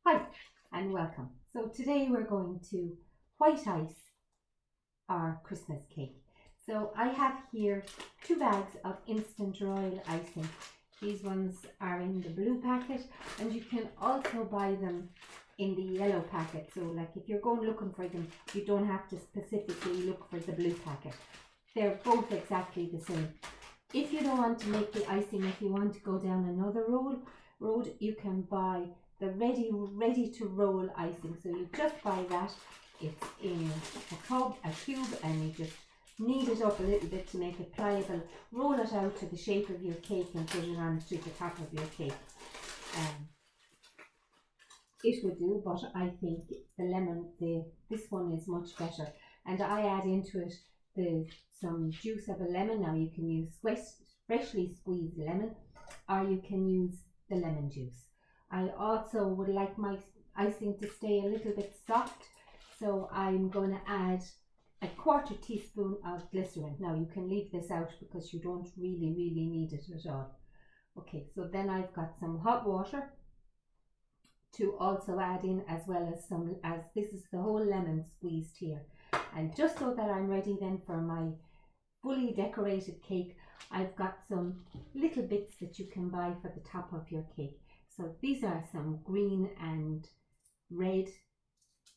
Hi and welcome. So today we're going to white ice our Christmas cake. So I have here 2 bags of instant Royal Icing. These ones are in the blue packet and you can also buy them in the yellow packet. So like if you're going looking for them, you don't have to specifically look for the blue packet. They're both exactly the same. If you don't want to make the icing, if you want to go down another road, you can buy the ready to roll icing. So you just buy that. It's in a tub, a cube, and you just knead it up a little bit to make it pliable. Roll it out to the shape of your cake and put it on to the top of your cake. It would do, but I think this one is much better. And I add into it some juice of a lemon. Now you can use freshly squeezed lemon, or you can use the lemon juice. I also would like my icing to stay a little bit soft, so I'm going to add a 1/4 teaspoon of glycerin. Now you can leave this out because you don't really need it at all. Okay, so then I've got some hot water to also add in, as well as this is the whole lemon squeezed here. And just so that I'm ready then for my fully decorated cake, I've got some little bits that you can buy for the top of your cake. So these are some green and red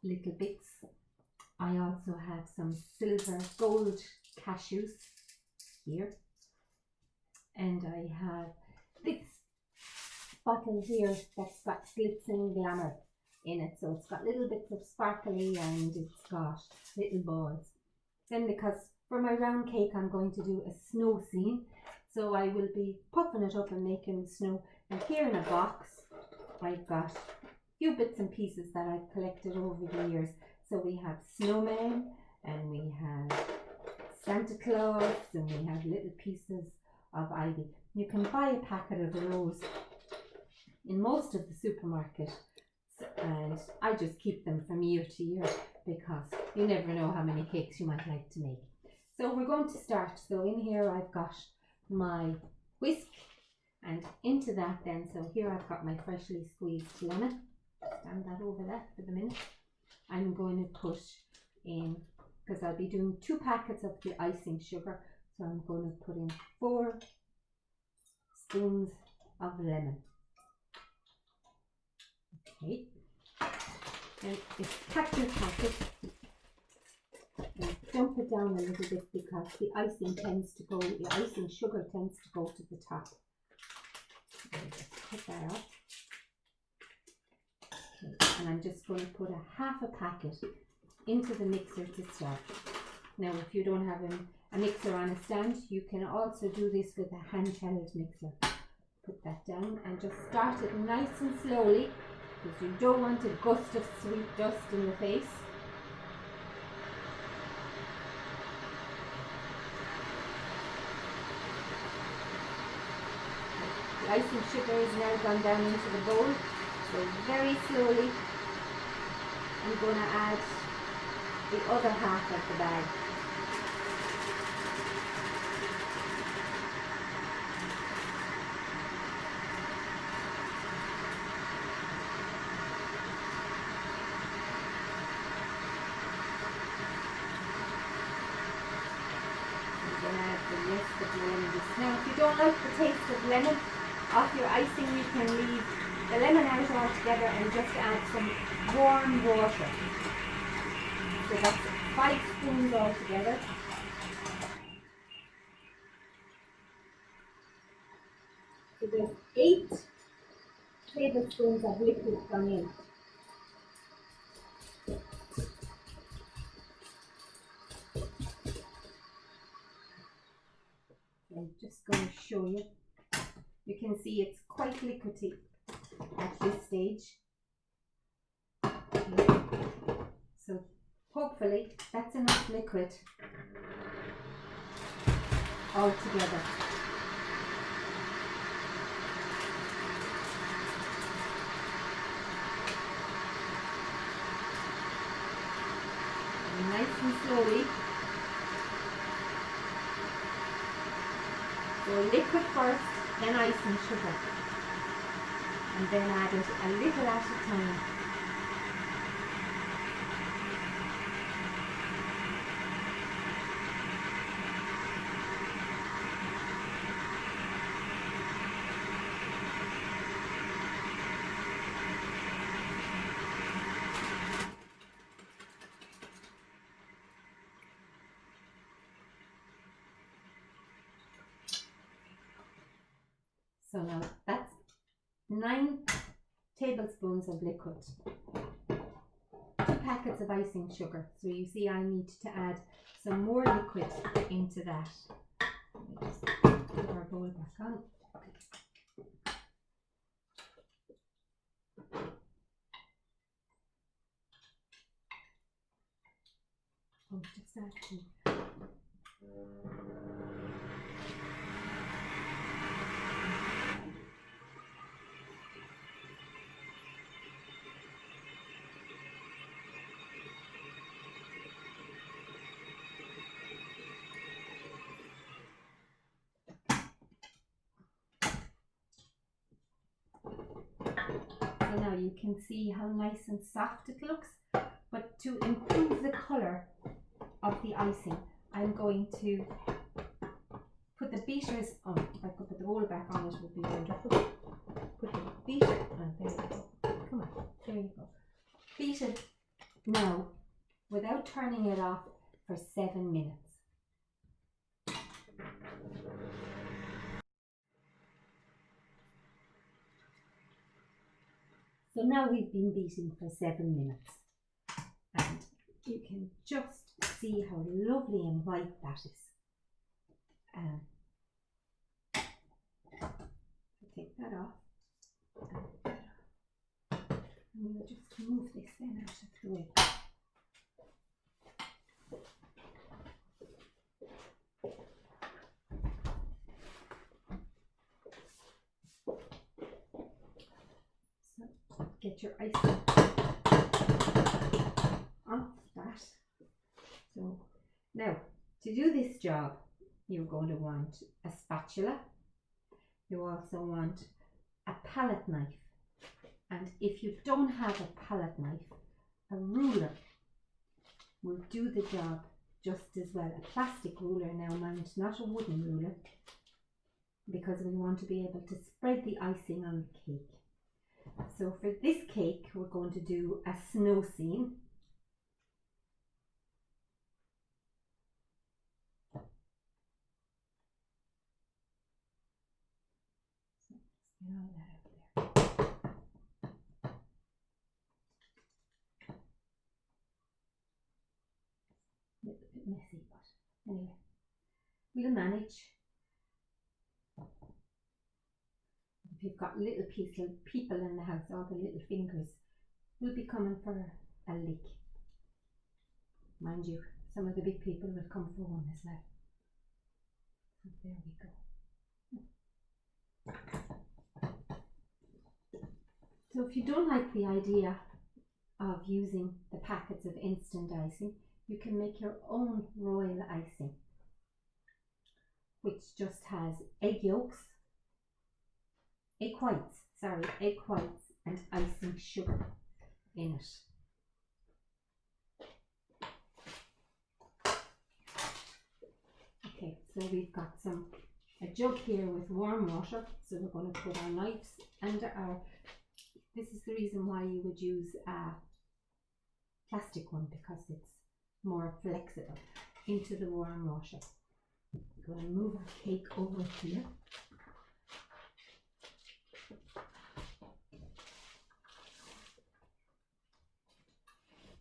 little bits. I also have some silver gold cashews here. And I have this bottle here that's got Glycerin glamour in it. So it's got little bits of sparkly and it's got little balls. Then because for my round cake I'm going to do a snow scene. So I will be puffing it up and making snow. And here in a box I've got a few bits and pieces that I've collected over the years. So we have snowmen, and we have Santa Claus, and we have little pieces of ivy. You can buy a packet of those in most of the supermarket, and I just keep them from year to year because you never know how many cakes you might like to make. So we're going to start. So in here I've got my whisk, and into that then, so here I've got my freshly squeezed lemon. Stand that over that for the minute. I'm going to put in, because I'll be doing 2 packets of the icing sugar, so I'm going to put in 4 spoons of lemon. Okay, and it's cap your packet and dump it down a little bit because the icing sugar tends to go to the top. Just cut that off. Okay, and I'm just going to put a 1/2 packet into the mixer to start. Now if you don't have a mixer on a stand, you can also do this with a hand-held mixer. Put that down and just start it nice and slowly, because you don't want a gust of sweet dust in the face. The icing sugar is now gone down into the bowl, so very slowly I'm going to add the other 1/2 of the bag. I'm going to add the rest of the lemon juice. Now if you don't like the taste of lemon off your icing, you can leave the lemon out altogether and just add some warm water. So that's 5 spoons altogether. So there's 8 tablespoons of liquid gone in. I'm just going to show you. You can see it's quite liquidy at this stage. Okay. So hopefully that's enough liquid all together. And nice and slowly. So liquid first, then icing sugar. and then add it a little at a time. So now that's 9 tablespoons of liquid, 2 packets of icing sugar. So you see I need to add some more liquid into that. Let me just put our bowl back on. Oh, just add So now you can see how nice and soft it looks, but to improve the colour of the icing, I'm going to put the beaters on. If I could put the bowl back on, it would be wonderful. Put the beater on, there you go. Come on, there you go. Beat it now without turning it off for 7 minutes. So now we've been beating for 7 minutes, and you can just see how lovely and white that is. Take that off, and we'll just move this then out of the way. So get your icing off that. So now to do this job, you're going to want a spatula. You also want a palette knife, and if you don't have a palette knife, a ruler will do the job just as well. A plastic ruler now, mind, not a wooden ruler, because we want to be able to spread the icing on the cake. So for this cake we're going to do a snow scene. Get all that out there. A little bit messy, but anyway, we'll manage. If you've got little people in the house, all the little fingers will be coming for a lick. Mind you, some of the big people will come for one as well. So there we go. So if you don't like the idea of using the packets of instant icing, you can make your own royal icing, which just has egg whites and icing sugar in it. Okay, so we've got a jug here with warm water, so we're going to put our knives under our, this is the reason why you would use a plastic one, because it's more flexible, into the warm water. We're going to move our cake over here.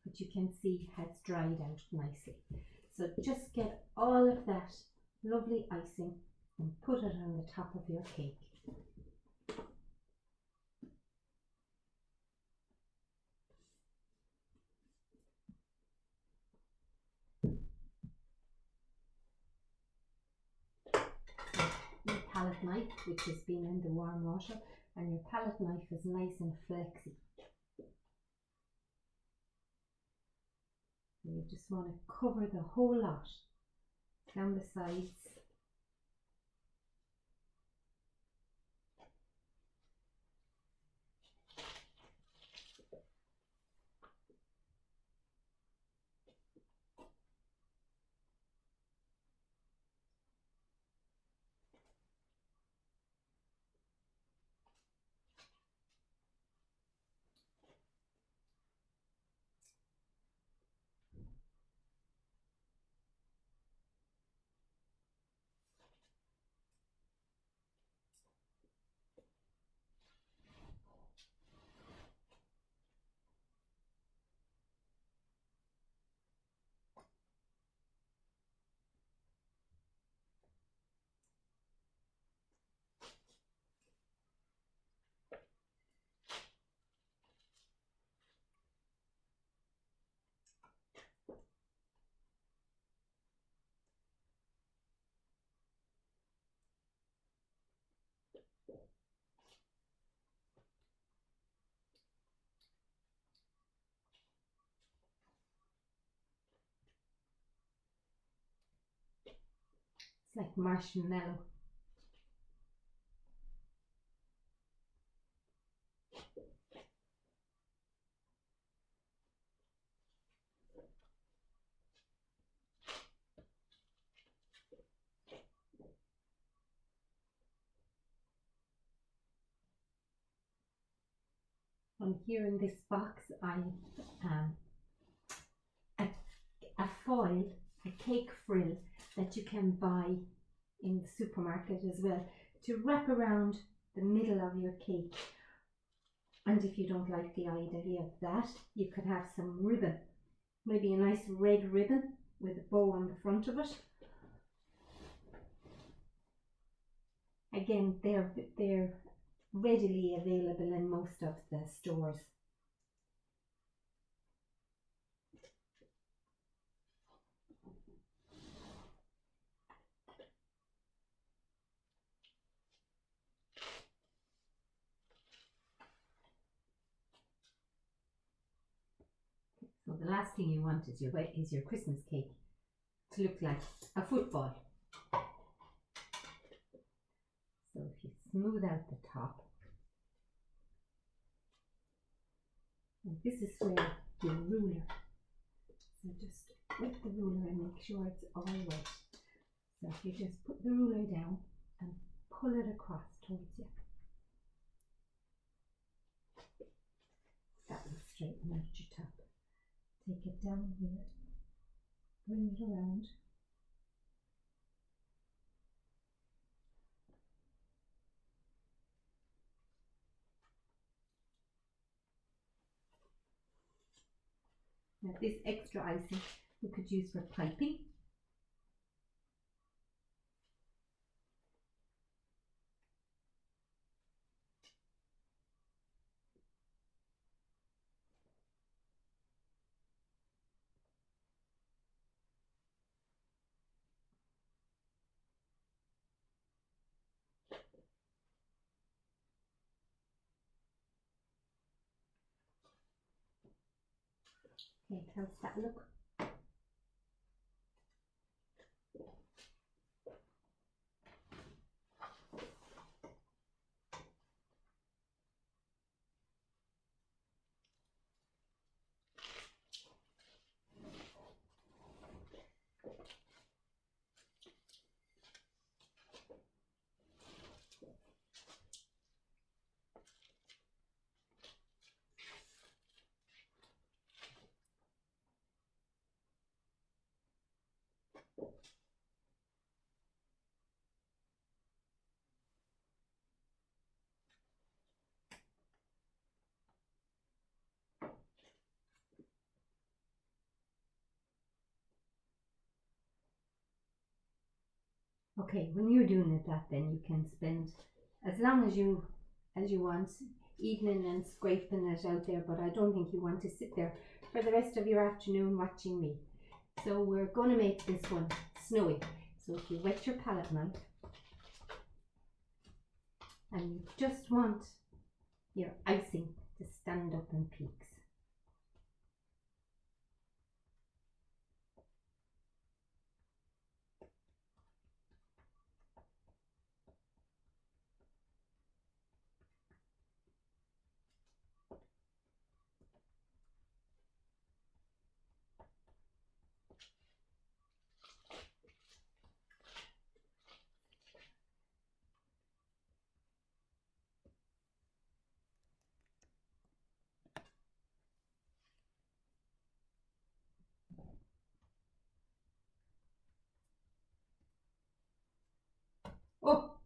But you can see has dried out nicely. So just get all of that lovely icing and put it on the top of your cake. Your palette knife, which has been in the warm water, and your palette knife is nice and flexy. You just want to cover the whole lot down the sides. It's like marshmallow. And here in this box, I a foil, a cake frill that you can buy in the supermarket as well to wrap around the middle of your cake. And if you don't like the idea of that, you could have some ribbon, maybe a nice red ribbon with a bow on the front of it. Again, they're readily available in most of the stores. So the last thing you want is your Christmas cake to look like a football. So if you smooth out the top, and this is where your ruler, so just with the ruler and make sure it's all wet. So if you just put the ruler down and pull it across towards you, that will straighten out your top. Take it down here, bring it around. Now this extra icing we could use for piping. Okay, how's that look? Okay, when you're doing it that, then you can spend as long as you want, evening and scraping it out there, but I don't think you want to sit there for the rest of your afternoon watching me. So we're going to make this one snowy. So if you wet your palette knife and you just want your icing to stand up in peaks. Oh!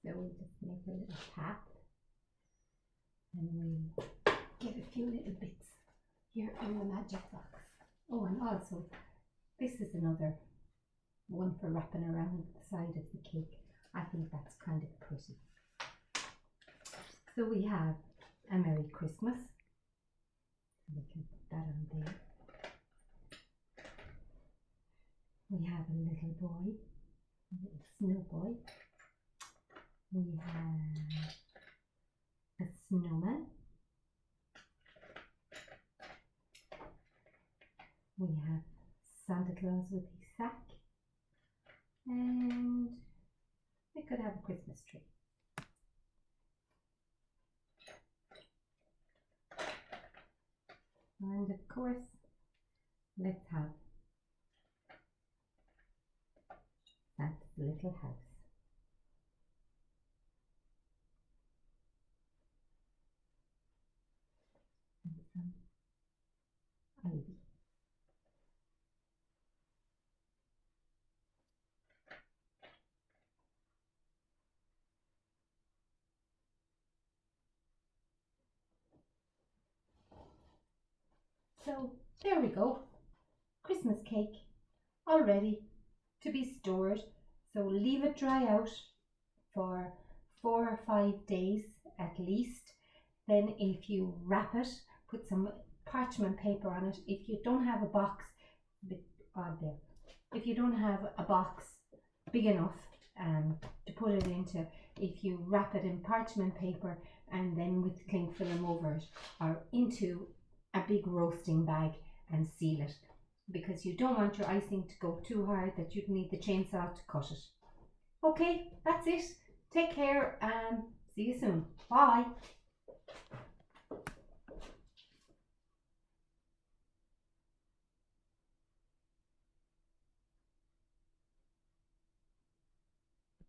So we'll just make a little path and we'll get a few little bits here in the magic box. Oh, and also this is another one for wrapping around the side of the cake. I think that's kind of pretty. So we have a Merry Christmas. We can put that on there. We have a little boy, a little snow boy. We have a snowman. We have Santa Claus with his sack. And we could have a Christmas tree. And of course, let's have Santa's little house. And some ivy. So there we go, Christmas cake all ready to be stored. So leave it dry out for 4 or 5 days at least. Then if you wrap it, put some parchment paper on it. If you don't have a box, a bit odd there. If you don't have a box big enough to put it into, if you wrap it in parchment paper and then with cling film over it, or into a big roasting bag and seal it, because you don't want your icing to go too hard that you'd need the chainsaw to cut it. Okay, that's it. Take care and see you soon. Bye.